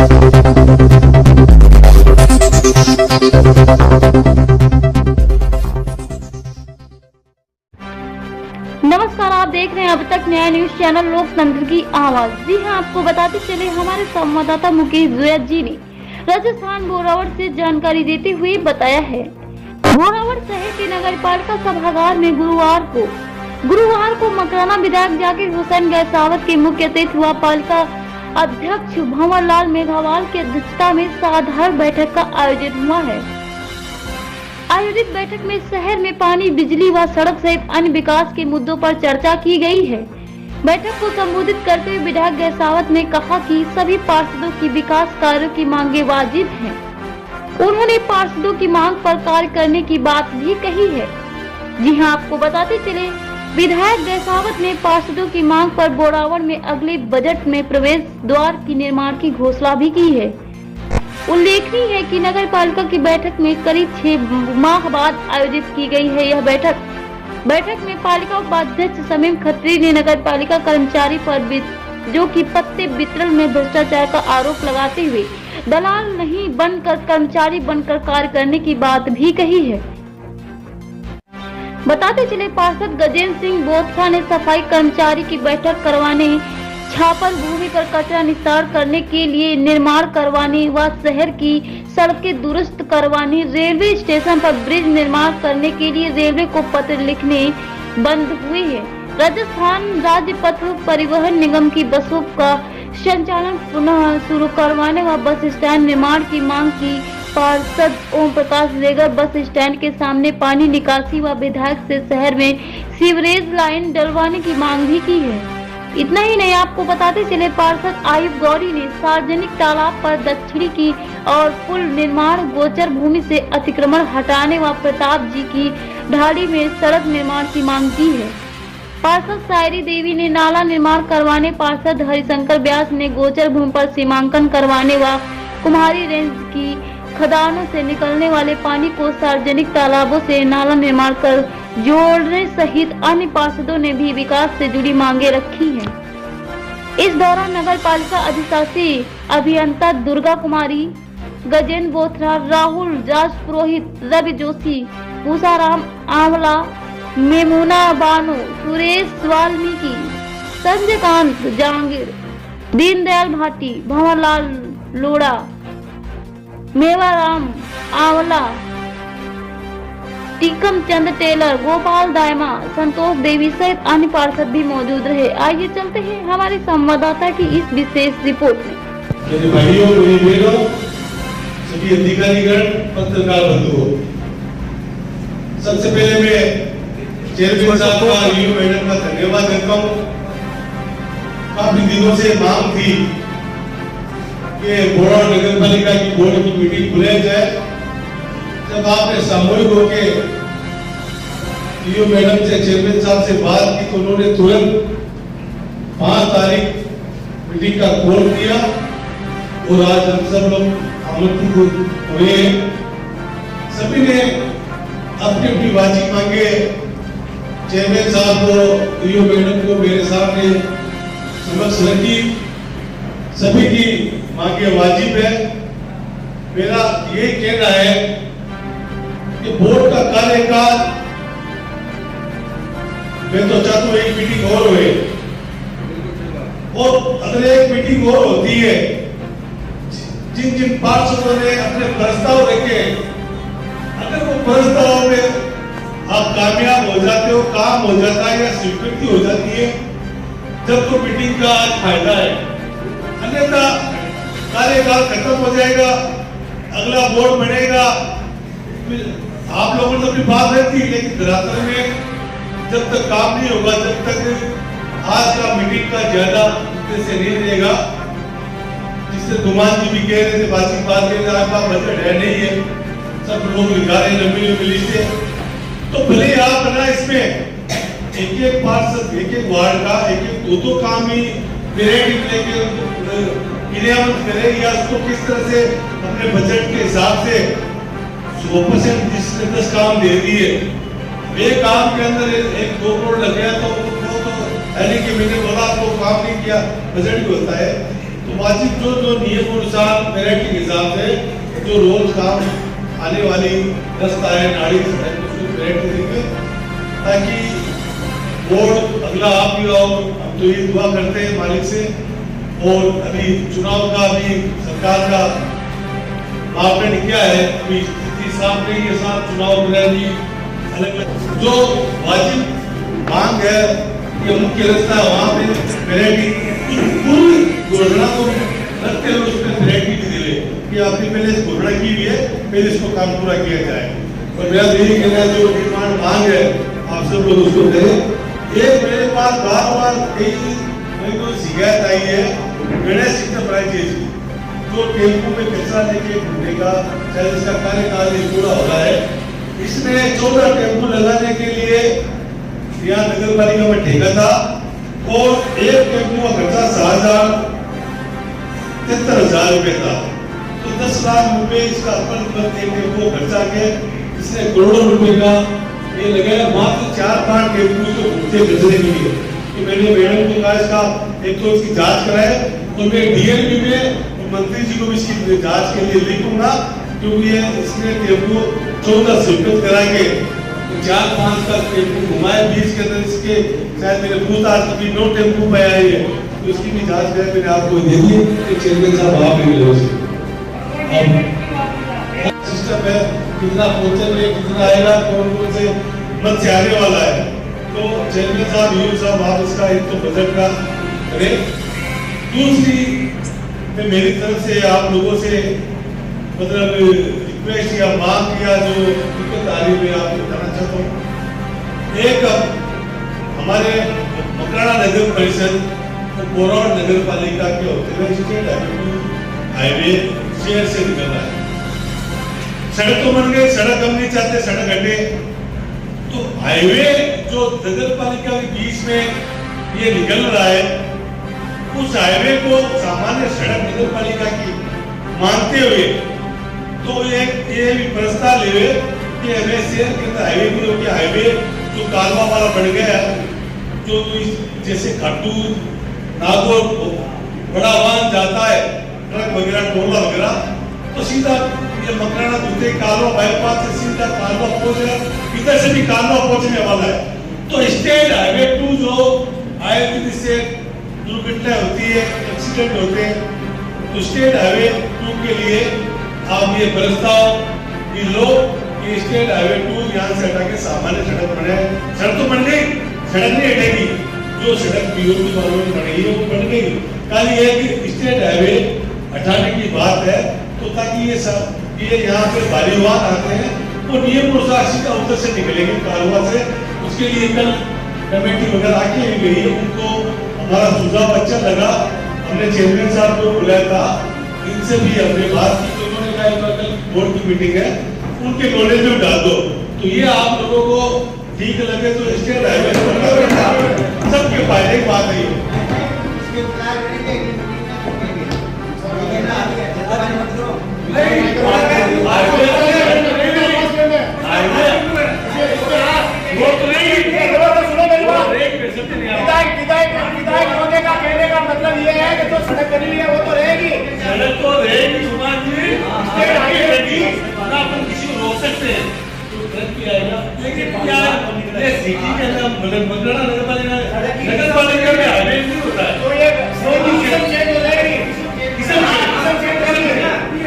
नमस्कार, आप देख रहे हैं अब तक नया न्यूज चैनल लोकतंत्र की आवाज। जी हां, आपको बताते चले हमारे संवाददाता मुकेश जोयत जी ने राजस्थान बोरावड़ से जानकारी देते हुए बताया है। बोरावड़ शहर के नगर पालिका सभागार में गुरुवार को मकराना विधायक जाकिर हुसैन गैसावत के मुख्य अतिथि व पालिका अध्यक्ष भंवरलाल मेघवाल की अध्यक्षता में साधारण बैठक का आयोजन हुआ है। आयोजित बैठक में शहर में पानी, बिजली व सड़क सहित अन्य विकास के मुद्दों पर चर्चा की गई है। बैठक को संबोधित करते हुए विधायक गैसावत ने कहा कि सभी पार्षदों की विकास कार्यों की मांगे वाजिब हैं। उन्होंने पार्षदों की मांग पर कार्य करने की बात भी कही है। जी हां, आपको बताते चले विधायक गैसावत ने पार्षदों की मांग पर बोरावड़ में अगले बजट में प्रवेश द्वार की निर्माण की घोषणा भी की है। उल्लेखनीय है कि नगर पालिका की बैठक में करीब 6 माह बाद आयोजित की गई है। यह बैठक में पालिका उपाध्यक्ष शमीम खत्री ने नगर पालिका कर्मचारी पर जो कि पत्ते वितरण में भ्रष्टाचार का आरोप लगाते हुए दलाल नहीं बनकर कर्मचारी बनकर कार्य करने की बात भी कही है। बताते चले पार्षद गजेंद्र सिंह बोथरा ने सफाई कर्मचारी की बैठक करवाने, छापर भूमि पर कचरा निस्तार करने के लिए निर्माण करवाने व शहर की सड़कें दुरुस्त करवाने, रेलवे स्टेशन पर ब्रिज निर्माण करने के लिए रेलवे को पत्र लिखने बंद हुए हैं। राजस्थान राज्य पथ परिवहन निगम की बसों का संचालन पुनः शुरू करवाने व बस स्टैंड निर्माण की मांग की। पार्षद ओम प्रकाश रेगर बस स्टैंड के सामने पानी निकासी व विधायक से शहर में सीवरेज लाइन डलवाने की मांग भी की है। इतना ही नहीं, आपको बताते चले पार्षद आयुब गौरी ने सार्वजनिक तालाब पर दक्षिणी की और पुल निर्माण, गोचर भूमि से अतिक्रमण हटाने व प्रताप जी की ढाड़ी में सड़क निर्माण की मांग की है। पार्षद सायरी देवी ने नाला निर्माण करवाने, पार्षद हरिशंकर व्यास ने गोचर भूमि पर सीमांकन करवाने व कुम्हारी रेंज की खदानों से निकलने वाले पानी को सार्वजनिक तालाबों से नाला निर्माण कर जोड़ने सहित अन्य पार्षदों ने भी विकास से जुड़ी मांगे रखी हैं। इस दौरान नगर पालिका अधिशासी अभियंता दुर्गा कुमारी, गजेंद्र बोथरा, राहुल राज पुरोहित, रवि जोशी, भूसाराम आंवला, मेमुना बानो, सुरेश वाल्मीकि, संजय कांत जहांगीर, दीनदयाल भाटी, भंवरलाल लोड़ा, मेवाराम आंवला, टीकम चंद टेलर, गोपाल दायमा, संतोष देवी सहित अन्य पार्षद भी मौजूद रहे। आइए चलते हैं हमारे संवाददाता की इस विशेष रिपोर्ट में। भाइयों, बहनों, सभी अधिकारीगण, पत्रकार बंधुओं, सबसे पहले मैं चेयरमैन साहब का, यूयू मैडम का धन्यवाद करता हूँ। काफी दिनों से मांग थी कि बोरावड़ नगर पालिका की बोर्ड की मीटिंग बुलाई जाए। जब आपने सामूहिक होकर यूयू मैडम से, चेयरमैन साहब से बात की तो उन्होंने तुरंत 5 तारीख मीटिंग का कॉल किया और आज हम सब लोग आमंत्रित हुए। सभी ने अपनी अपनी बाजी मांगे। चेयरमैन साहब को, यूयू मैडम को मेरे सामने समक्ष रखी। सभी की मांगे वाजिब है। मेरा ये कहना है कि बोर्ड का कार्यकाल, मैं तो चाहता हूं एक मीटिंग और हुए, और अगर एक मीटिंग और होती है, जिन जिन पार्षदों ने अपने प्रस्ताव रखे, अगर वो प्रस्ताव में आप कामयाब हो जाते हो, काम हो जाता है या स्वीकृति हो जाती है, जब तो मीटिंग का आज फायदा है। अन्यथा कार्यकाल खत्म हो जाएगा, अगला बोर्ड बनेगा। आप लोगों ने अपनी बात रहती है, लेकिन धरातल में जब तक काम नहीं होगा, जब तक आज का मीटिंग का ज्यादा उद्देश्य नहीं रहेगा। जिससे गुमान जी भी कह रहे थे, बात कह रहे, आपका बजट है नहीं है, सब लोग लिखा रहे लंबी लंबी लिस्टें, तो भले आप ना इसमें एक एक पार्षद, एक एक वार्ड का एक एक दो काम ही क्रिएटिव लेके क्रियान्वित करें, या उसको किस तरह से अपने बजट के हिसाब से 100% 10 काम दे दिए। एक काम के अंदर 1-2 करोड़ लग गया तो यानी कि मैंने बोला आपको काम नहीं किया, बजट भी होता है। तो वाजिब जो नियम अनुसार मेरिट के हिसाब से जो रोज काम आने वाली रास्ता है नाड़ी सड़क उसको मेरिट देंगे, ताकि बोर्ड अगला आप भी आओ। हम तो ये दुआ करते हैं मालिक से। और अभी चुनाव का अभी सरकार का मापदंड क्या है, अभी स्थिति साफ नहीं है, साफ चुनाव भी अलग जो वाजिब मांग है, ये मुख्य रास्ता है, वहाँ पे मेरिट पूरी घोषणा को रखते हुए उसमें मेरिट भी दिले कि आपने पहले घोषणा की हुई है, पहले इसको काम पूरा किया जाए। और मेरा यही कहना है, जो डिमांड मांग है आप सब लोग उसको करें। एक मेरे पास बार कई शिकायत आई है गणेश इंटरप्राइजेज की, जो टेम्पो में कचरा लेके घूमने का शायद इसका कार्यकाल पूरा हो रहा है। इसने 14 टेम्पो लगाने के लिए यहाँ नगर पालिका में ठेका था और एक टेम्पो का खर्चा 73,000 रुपए था। तो 10 लाख रुपए इसका अपन टेम्पो खर्चा के इसने करोड़ों रुपए का ये लगाया मात्र 4-5 टेम्पो को घूमते बचने के लिए। तो मैंने मैडम को कहा इसका एक तो इसकी जांच कराए और मैं डीएलपी में मंत्री जी को भी इसकी जांच के लिए लिखूंगा, क्योंकि ये इसने टेम्पो 14 स्वीकृत कराएंगे, 4-5 का टेम्पो घुमाए 20 के अंदर इसके शायद मेरे पूछताछ की 9 टेम्पो पे आई है, तो इसकी भी जांच करें। मैंने आपको दे दी कि चेयरमैन साहब आप भी मिले सिस्टम है, कितना पहुंचेंगे कितना आएगा, कौन से मत से आने वाला है। तो चेयरमैन साहब यूं साहब आप इसका एक तो बजट का करें। दूसरी मैं मेरी तरफ से आप लोगों से मतलब रिक्वेस्ट या मांग किया जो दिक्कत आ रही है आपको बताना चाहता हूँ। एक हमारे मकराना नगर परिषद और कोरौर नगर पालिका के होते हुए स्टेट हाईवे शहर से निकलना है। सड़क तो बन गई, सड़क हम नहीं चाहते सड़क हटे, तो हाईवे जो नगर पालिका के बीच में ये निकल रहा है, उस हाईवे को सामान्य सड़क नगर पालिका की मानते हुए तो ये भी प्रस्ताव ले कि हमें शहर के अंदर हाईवे भी हो, हाईवे जो कालवा वाला बढ़ गया है, जो जैसे खाटू नागौर बड़ा वाहन जाता है ट्रक वगैरह टोला वगैरह, तो सीधा ये मकराना दूसरे कालवा बाईपास से सीधा कालवा पहुंच रहा है, इधर से भी कालवा पहुंचने वाला है। तो स्टेट हाईवे 2 जो आए दिन से दुर्घटना होती है, एक्सीडेंट होते हैं, तो स्टेट हाईवे 2 के लिए आप ये प्रस्ताव लो कि स्टेट हाईवे 2 यहाँ से हटा के सामान्य सड़क बने। सड़क तो बन गई, सड़क नहीं हटेगी, जो सड़क बीओपी वालों ने बनाई है वो बन गई। कल ये कि स्टेट हाईवे हटाने की बात है, तो ताकि ये सब ये यहाँ पे भारी वाहन आते हैं वो नियम अनुसार सीधा उधर से निकलेंगे कालवा से। उसके लिए कल कमेटी वगैरह आके गई है, उनको हमारा सुझाव अच्छा लगा। हमने चेयरमैन साहब को बुलाया था, इनसे भी हमने बात की, तो उन्होंने कहा कल बोर्ड की मीटिंग है, उनके नॉलेज में डाल दो। तो ये आप लोगों को ठीक लगे तो स्टेट हाईवे सबके फायदे की बात है। कहने का मतलब ये है कि जो सड़क बनी हुई है वो तो रहेगी, सड़क तो रहेगी कुमार जी, अपन किसी को रोक सकते हैं तो गलत किया आएगा। लेकिन क्या ये सिटी के अंदर मकराना नगर पालिका में हाईवे नहीं होता है, तो ये सिस्टम चेंज हो जाएगी, किस्म चेंज करेंगे,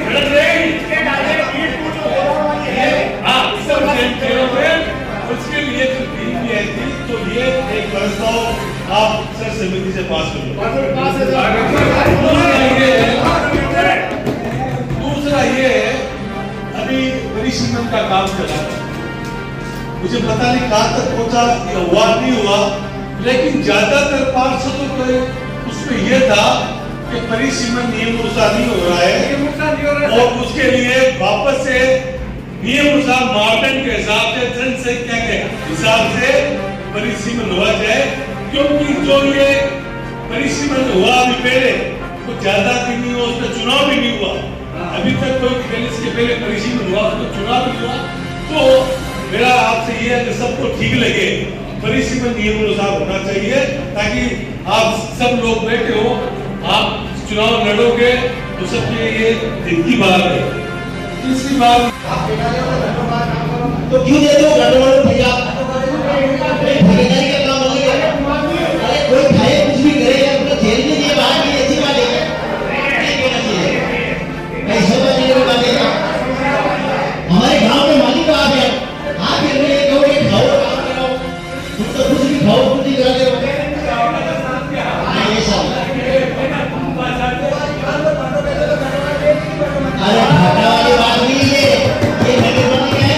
सड़क रहेगी, स्टेट हाईवे 2 जो कोरोना वाली है, हाँ किस्म चेंज करोगे। उसके लिए जो टीम भी आई थी, तो ये एक प्रस्ताव आप सर समिति से पास कर लो। दूसरा ये है अभी परिसीमन का काम चला है, मुझे पता नहीं कहां तक पहुंचा, हुआ नहीं हुआ, लेकिन ज्यादातर पार्षदों को उसमें यह था कि परिसीमन नियम अनुसार नहीं हो रहा है और उसके लिए वापस से नियम अनुसार मापदंड के हिसाब से जनसंख्या के हिसाब से परिसीमन हुआ जाए। क्योंकि जो ये परिसीमन हुआ अभी पहले कुछ ज्यादा दिन नहीं हुआ, उसका चुनाव भी नहीं हुआ, अभी तक कोई इसके पहले परिसीमन हुआ, उसका चुनाव नहीं हुआ। तो मेरा आपसे ये है कि सबको ठीक लगे, परिसीमन नियम अनुसार होना चाहिए, ताकि आप सब लोग बैठे हो, आप चुनाव लड़ोगे तो सबके ये दिन की बात है। तीसरी बात, तो क्यों देते हो गठबंधन भैया? भागीदारी का काम हो गया। अरे कोई खाए कुछ भी करे या अपना जेल में दिए बाहर की ऐसी बात है नहीं कहना चाहिए। ऐसा बात नहीं बात है। हमारे गांव के मालिक आप हैं, आप ये कहो कि खाओ काम करो, तुम तो कुछ भी खाओ कुछ भी करा दो। अरे घाटा वाली बात नहीं है, ये नगरबंदी है,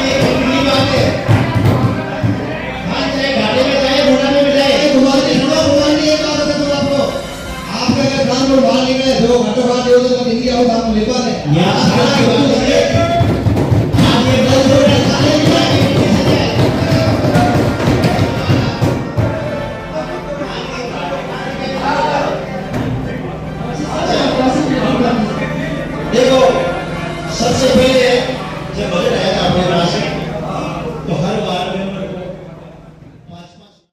ये कंपनी बात है। हाँ चाहे घाटे में चाहे घोटाले में जाए, तुम्हारे भगवान ये बात है। तुम आपको आपके अगर काम में बाहर निकले जो घाटों बात है तो हिंदी आओ काम ले पाते। यहाँ